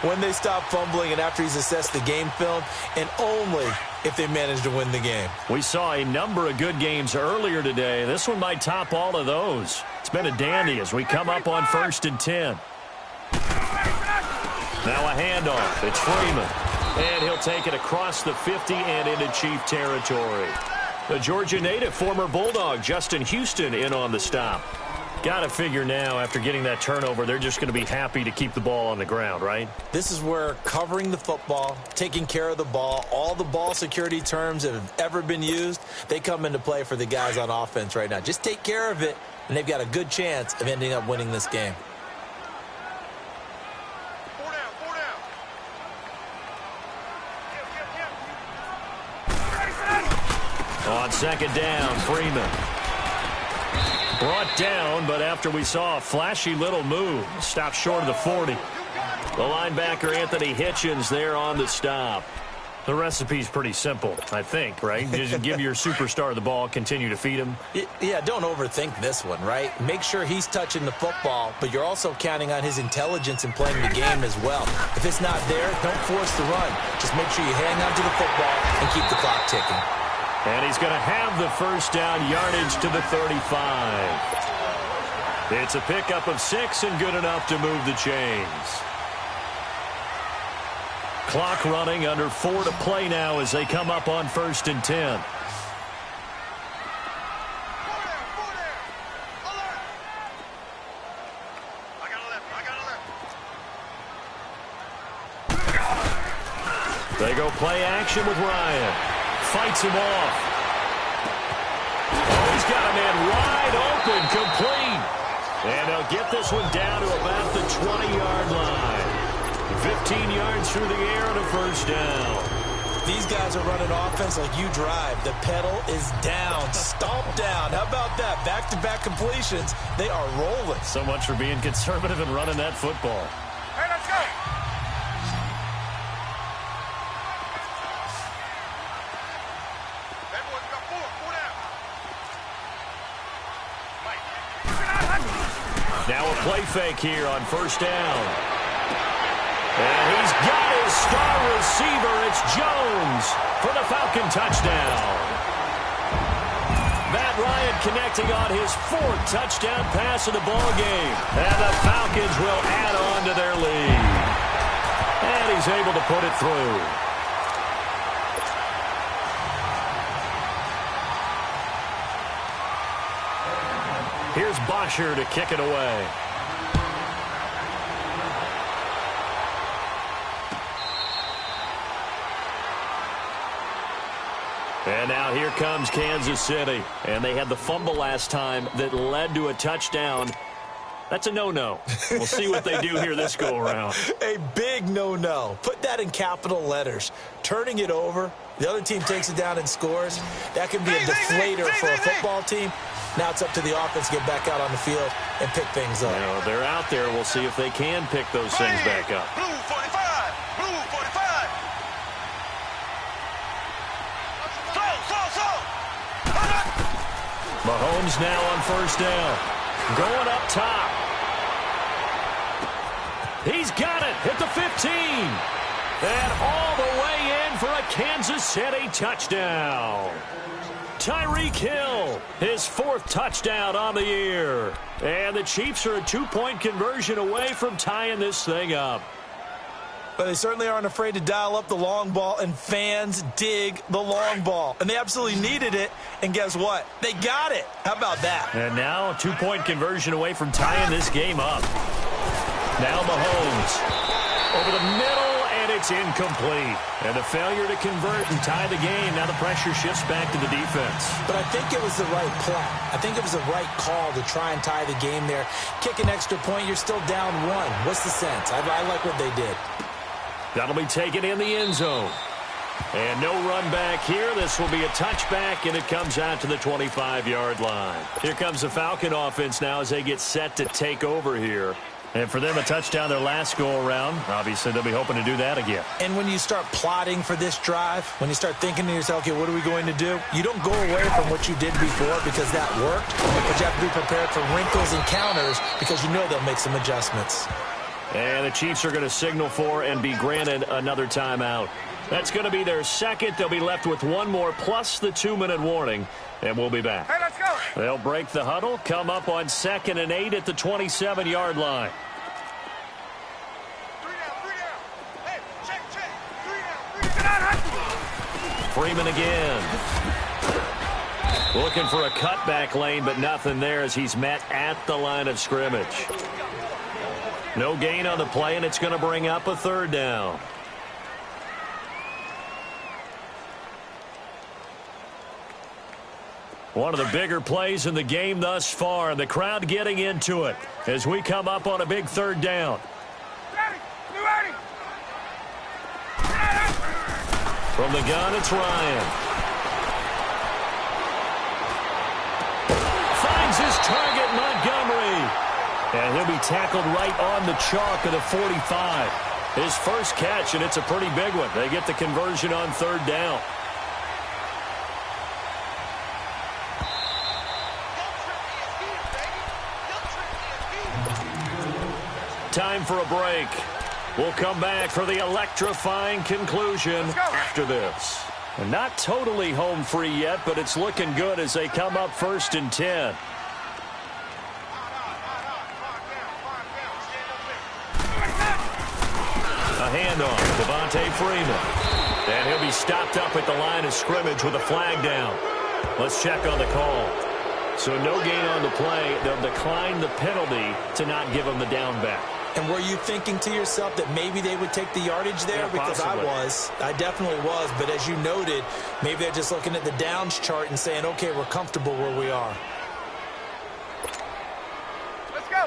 When they stop fumbling and after he's assessed the game film, and only if they manage to win the game. We saw a number of good games earlier today. This one might top all of those. It's been a dandy as we come up on 1st and 10. Now a handoff. It's Freeman. And he'll take it across the 50 and into Chief territory. The Georgia native, former Bulldog, Justin Houston, in on the stop. Got to figure now, after getting that turnover, they're just going to be happy to keep the ball on the ground, right? This is where covering the football, taking care of the ball, all the ball security terms that have ever been used, they come into play for the guys on offense right now. Just take care of it, and they've got a good chance of ending up winning this game. On second down, Freeman. Brought down, but after we saw a flashy little move, stopped short of the 40. The linebacker, Anthony Hitchens, there on the stop. The recipe's pretty simple, I think, right? Just give your superstar the ball, continue to feed him. Yeah, don't overthink this one, right? Make sure he's touching the football, but you're also counting on his intelligence in playing the game as well. If it's not there, don't force the run. Just make sure you hang on to the football and keep the clock ticking. And he's going to have the first down, yardage to the 35. It's a pickup of 6 and good enough to move the chains. Clock running, under 4 to play now as they come up on 1st and 10. They go play action with Ryan. Fights him off. Oh, he's got a man wide open, complete. They'll get this one down to about the 20-yard line. 15 yards through the air and a first down. These guys are running offense like you drive. The pedal is down, stomp down. How about that? Back-to-back completions. They are rolling. So much for being conservative and running that football. Hey, let's go. That boy's got four down. Now a play fake here on first down. And he's got his star receiver. It's Jones for the Falcon touchdown. Matt Ryan connecting on his 4th touchdown pass of the ball game. And the Falcons will add on to their lead. And he's able to put it through. Here's Bosher to kick it away. And now here comes Kansas City. And they had the fumble last time that led to a touchdown. That's a no-no. We'll see what they do here this go-around. A big no-no. Put that in capital letters. Turning it over, the other team takes it down and scores. That can be a deflator for a football team. Now it's up to the offense to get back out on the field and pick things up. Well, they're out there. We'll see if they can pick those things back up. Blue 45. Blue 45. Slow. Mahomes now on first down. Going up top. He's got it at the 15. And all the way in for a Kansas City touchdown. Tyreek Hill, his 4th touchdown on the year. And the Chiefs are a 2-point conversion away from tying this thing up. But they certainly aren't afraid to dial up the long ball, and fans dig the long ball. And they absolutely needed it, and guess what? They got it. How about that? And now a 2-point conversion away from tying this game up. Now Mahomes over the middle, and it's incomplete. And a failure to convert and tie the game. Now the pressure shifts back to the defense. But I think it was the right play. I think it was the right call to try and tie the game there. Kick an extra point, you're still down 1. What's the sense? I like what they did. That'll be taken in the end zone. And no run back here. This will be a touchback, and it comes out to the 25-yard line. Here comes the Falcon offense now as they get set to take over here. And for them, a touchdown their last go-around. Obviously, they'll be hoping to do that again. And when you start plotting for this drive, when you start thinking to yourself, okay, what are we going to do? You don't go away from what you did before because that worked, but you have to be prepared for wrinkles and counters because you know they'll make some adjustments. And the Chiefs are going to signal for and be granted another timeout. That's going to be their second. They'll be left with one more plus the 2-minute warning, and we'll be back. Hey, let's go. They'll break the huddle, come up on 2nd and 8 at the 27-yard line. 3 down. Hey, check. 3 down. Freeman again. Looking for a cutback lane, but nothing there as he's met at the line of scrimmage. No gain on the play, and it's going to bring up a 3rd down. One of the bigger plays in the game thus far, and the crowd getting into it as we come up on a big 3rd down. Ready. From the gun, it's Ryan. Finds his target, Montgomery. And he'll be tackled right on the chalk of the 45. His first catch, and it's a pretty big one. They get the conversion on 3rd down. Time for a break. We'll come back for the electrifying conclusion after this. And not totally home free yet, but it's looking good as they come up 1st and 10. A handoff, Devontae Freeman. And he'll be stopped up at the line of scrimmage with a flag down. Let's check on the call. So no gain on the play. They'll decline the penalty to not give him the down back. And were you thinking to yourself that maybe they would take the yardage there? Yeah, because possibly. I definitely was. But as you noted, maybe they're just looking at the downs chart and saying, okay, we're comfortable where we are. Let's go.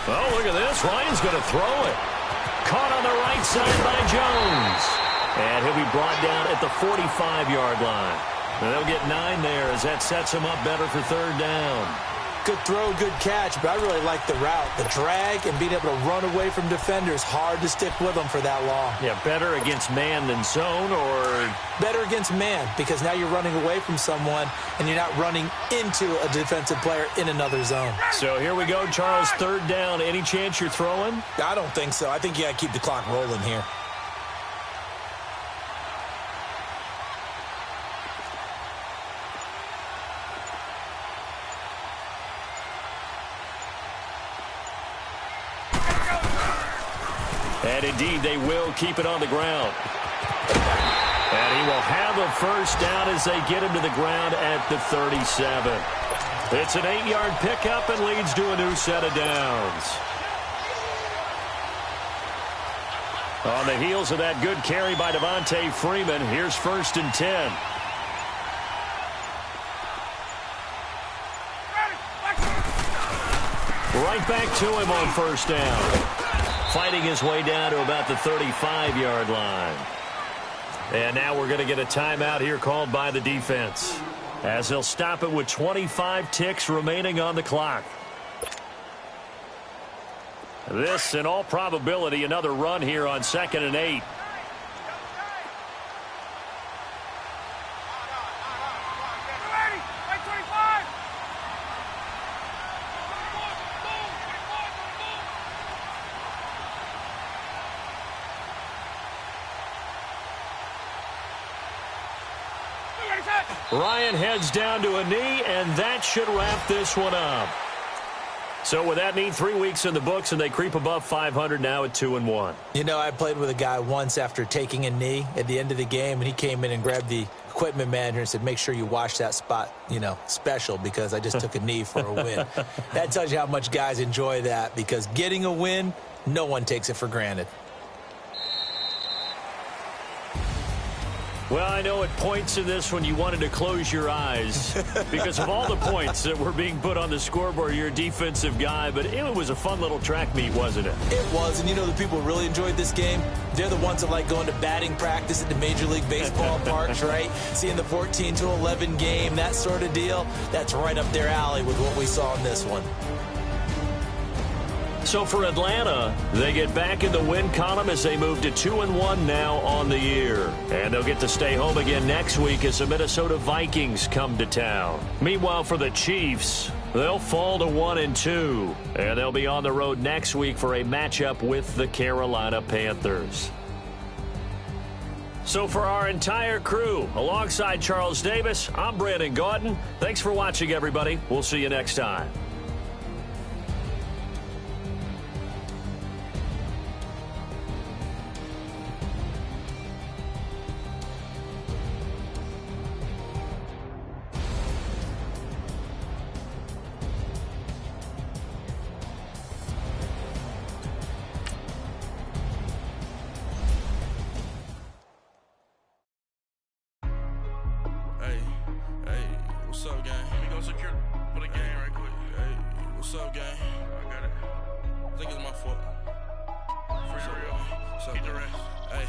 Oh, look at this. Ryan's going to throw it. Caught on the right side by Jones. And he'll be brought down at the 45-yard line. And they'll get 9 there as that sets him up better for third down. Good throw, good catch, but I really like the route. The drag and being able to run away from defenders, hard to stick with them for that long. Yeah, better against man than zone, or? Better against man, because now you're running away from someone and you're not running into a defensive player in another zone. So here we go, Charles, third down. Any chance you're throwing? I don't think so. I think you got to keep the clock rolling here. And indeed, they will keep it on the ground. And he will have a first down as they get him to the ground at the 37. It's an 8-yard pickup and leads to a new set of downs. On the heels of that good carry by Devontae Freeman, here's 1st and 10. Right back to him on first down. Fighting his way down to about the 35-yard line. And now we're going to get a timeout here called by the defense, as they'll stop it with 25 ticks remaining on the clock. This, in all probability, another run here on 2nd and 8. Ryan heads down to a knee, and that should wrap this one up. So with that mean 3 weeks in the books, and they creep above 500 now at 2-1. You know, I played with a guy once after taking a knee at the end of the game, and he came in and grabbed the equipment manager and said, make sure you wash that spot, you know, special, because I just took a knee for a win. That tells you how much guys enjoy that, because getting a win, no one takes it for granted. Well, I know at points in this when you wanted to close your eyes because of all the points that were being put on the scoreboard. You're a defensive guy, but it was a fun little track meet, wasn't it? It was, and you know the people who really enjoyed this game? They're the ones that like going to batting practice at the Major League Baseball parks, right? Seeing the 14-11 game, that sort of deal. That's right up their alley with what we saw in this one. So for Atlanta, they get back in the win column as they move to 2-1 now on the year. And they'll get to stay home again next week as the Minnesota Vikings come to town. Meanwhile, for the Chiefs, they'll fall to 1-2. And they'll be on the road next week for a matchup with the Carolina Panthers. So for our entire crew, alongside Charles Davis, I'm Brandon Gaudin. Thanks for watching, everybody. We'll see you next time. What's up, gang? Let me go secure for the game right quick. Hey, what's up, gang? I got it. I think it's my fault. Free real. What's up, get the rest. Hey,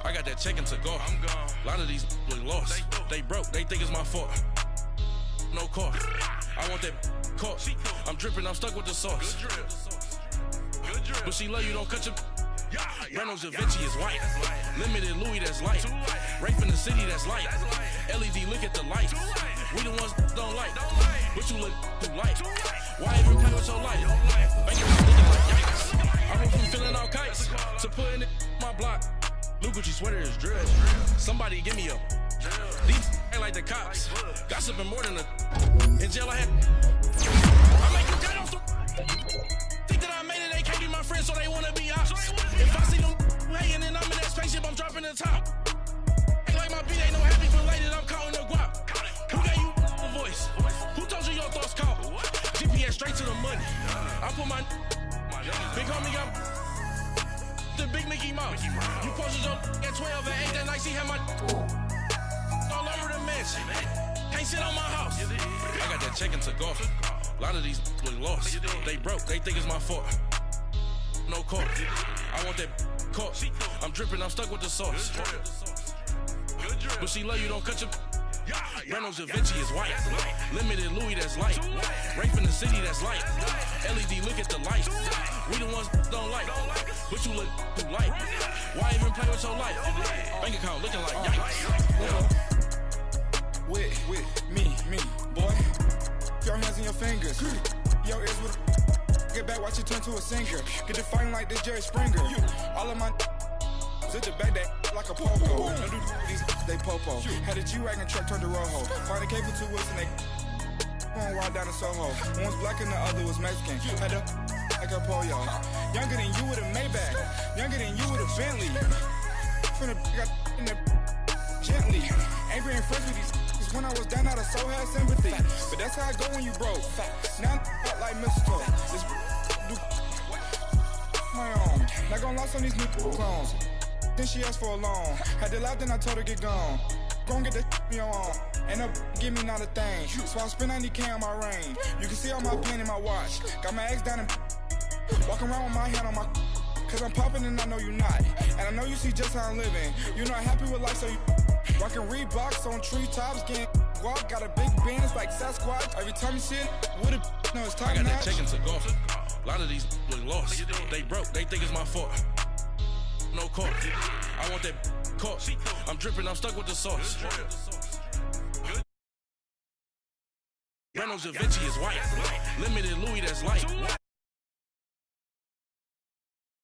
I got that check to go. I'm gone. A lot of these look lost. They broke. They think it's my fault. No car. I want that caught. I'm dripping. I'm stuck with the sauce. Good drip. Good drip. But she love you. Don't cut your. Reynolds Da Vinci is white. Limited Louis, that's light. Rape in the city, that's light. LED, look at the lights. We the ones don't like. But you look too light. Why even play with your life? Bank account looking like yikes. I went from feeling all kites to putting it in my block. Blue Gucci sweater is drill. Somebody give me a. These ain't like the cops. Gossiping more than a. In jail I had. I make you cut off the. Think that I made it, they can't be my friends, so they wanna be ops. If I see them hanging and I'm in that spaceship, I'm dropping the top. Ain't like my beat, ain't no happy related, I'm counting the guap. Who gave you a voice? Who told you your thoughts count? GPS straight to the money. I put my big homie got the big Mickey Mouse. You posted your at 12 and 8 that night, she had my all over the mansion. Can't sit on my house. I got that check to go. A lot of these look lost. They broke, they think it's my fault. No court. I want that caught. I'm dripping, I'm stuck with the sauce. But she love you, don't cut your. Reynolds Da Vinci is white. Limited Louis, that's light. Rape in the city, that's light. LED, look at the lights. We the ones don't like. But you look too light. Why even play with your life? Bank account looking like yikes. With me, boy. Your hands and your fingers. Your ears with get back, watch it turn to a singer. Get the fighting like this Jerry Springer. All of my at the back that like a popo. No do these they popo. Had a G-Wagon truck turned to Rojo. Find a cable 2 wheels and they going wild down in Soho. One was black and the other was Mexican. Had a like a pollo. Younger than you with a Maybach. Younger than you with a Bentley. From the got in the gently. Angry and friends with these when I was down out of soul had sympathy. But that's how it go when you broke. Now I'm like mistletoe. This do my own. Not gonna lost on these new clones. Then she asked for a loan. Had to laugh, then I told her get gone. Gon' get that me on. End up give me not a thing. So I spend 90K on my range. You can see all my pain in my watch. Got my ex down and walking around with my hand on my. Cause I'm popping and I know you not. And I know you see just how I'm living. You're not happy with life, so you rockin' Reeboks on treetops, getting walk. Got a big Benz like Sasquatch. Every time you see it, with a no, it's time. I got that check into golf. A lot of these look lost. They broke, they think it's my fault. No court. I want that caught. I'm dripping, I'm stuck with the sauce. Reynolds Da Vinci is white. Limited Louis, that's light.